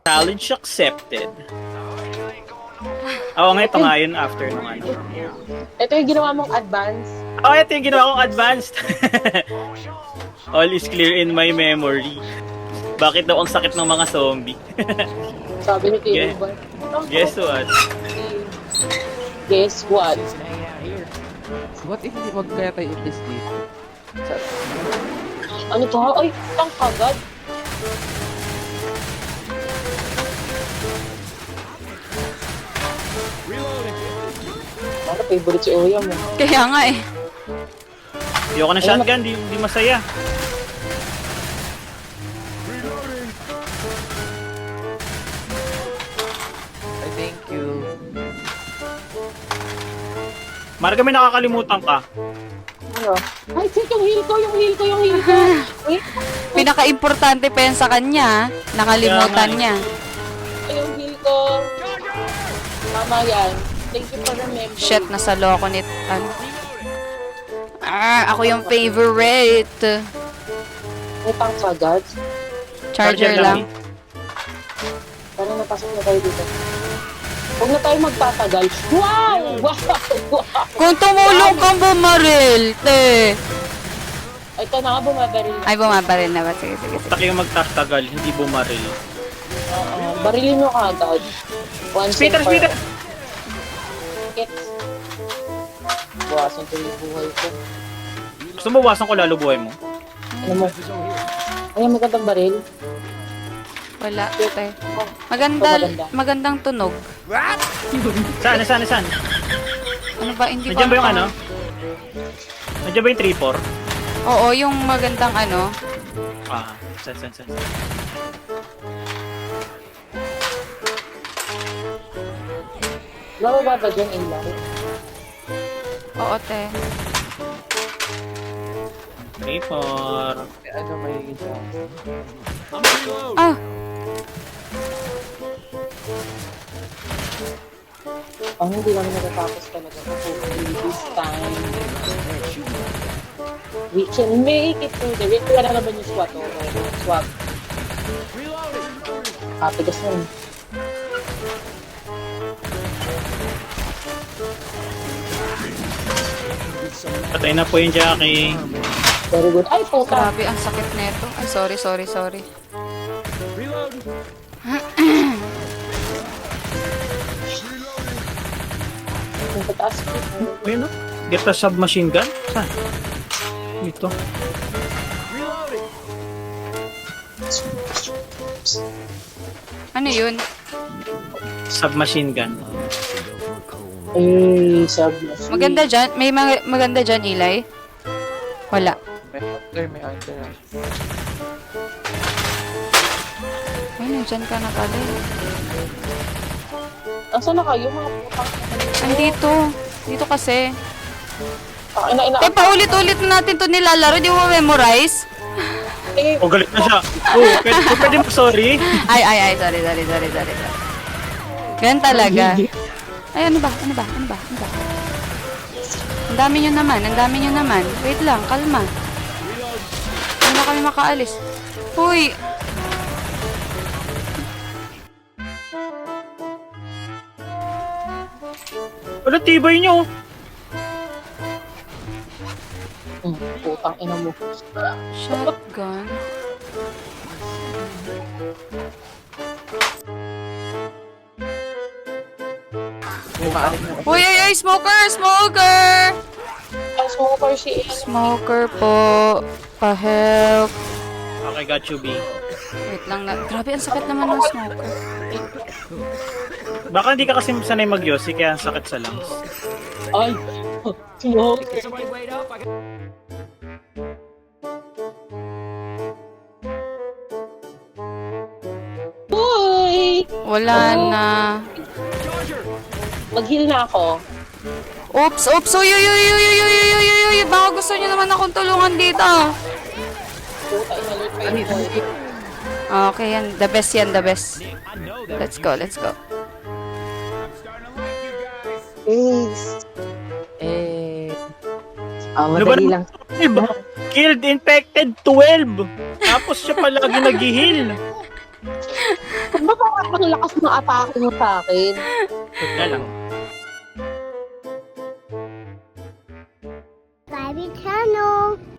Challenge accepted. Oo nga, ito nga yun after nung ano. Ito yung ginawa mong advance. Oh, ito yung ginawa kong advanced. All is clear in my memory. Bakit daw ang sakit ng mga zombie? Sabi ni Tito Yeah. Boy. Guess what? Guess what? What if hindi wag kaya tayo utis dito? Ano to? Ay, tang kagad. Ano, favorite si Oya mo. Kaya nga eh. Ayoko na shotgun, di masaya. I thank you. Marga, may nakakalimutan ka. Ano? Ay, check yung heal ko. Wait, Pinaka-importante pa yan sa kanya. Nakalimutan niya. yung heal ko. Tama yan. Thank you for remembering. Shit, nasa loko nito. Ano? Ako yung favorite. May tang kagad. Charger lang. Parang napasok na tayo dito. Huwag na tayo magtatagal. Wow! Wow! Kung tumulong kang bumaril, te. Ito na nga, bumabaril. Ay, bumabaril na ba? Sige, sige, sige. Basta kayo magtatagal, hindi bumaril. Barilin mo kagad. Speeder! Hit. Buwasan ko yung buhay ko. Gusto mo bawasan ko lalo buhay mo? Ano mo? Ay, magandang baril. Wala, te. Maganda. Magandang tunog. Saan? Ano ba? Hindi ko Nandiyan ba yung alam. ano? Nandiyan ba yung 3-4? Oo, yung magandang ano. Ah, saan. Bababa ba dyan inlay? Oo, te. 3-4. Ano may isa? Ah! Ang hindi namin natatapos talaga. Hopefully this time, we can make it through the week. Wala naman yung SWAT. SWAT. Katigas na yun. Patay na po yung Jackie. Very good. Ay, puta. Grabe, ang sakit nito. Ay, sorry. Yung pataas ko. Ayun no? Get a submachine gun? Saan? Ito. Ano yun? Submachine gun. Ay, sabi. Maganda dyan? May maganda dyan, Eli? Wala. May under. Ay, nandyan ka na pala. Asan na kayo, mga putang? Andito. Dito kasi. Ina. Te, paulit-ulit na natin to nilalaro. Di mo memorize? Eh, Oh, galit na siya. Oh, pwede mo sorry. Ay. Sorry. Ganun talaga. Ay, ano ba? Ang dami nyo naman. Wait lang, kalma. Hindi na kami makaalis. Huy! Wala tibay nyo. putang ina mo. Shotgun? May maaari na. Uy, smoker! Ang smoker si Ian. Smoker po. Pa-help. Okay, got you, B. Wait lang na. Grabe, ang sakit naman ng smoker. Baka hindi ka kasi sanay mag-yosi, kaya ang sakit sa lungs. Ay, smoker. Uy! Wala na. Mag-heal na ako. Oops! Uy! Baka gusto niyo naman akong tulungan dito. Puta, inalert pa yun. Okay, yan. The best. Let's go. Ace. Ano ba Madali naman? lang. Diba? Killed infected 12. Tapos siya palagi nag-heal. Ba't Ang lakas ng atake mo sa akin. Na lang. Private channel.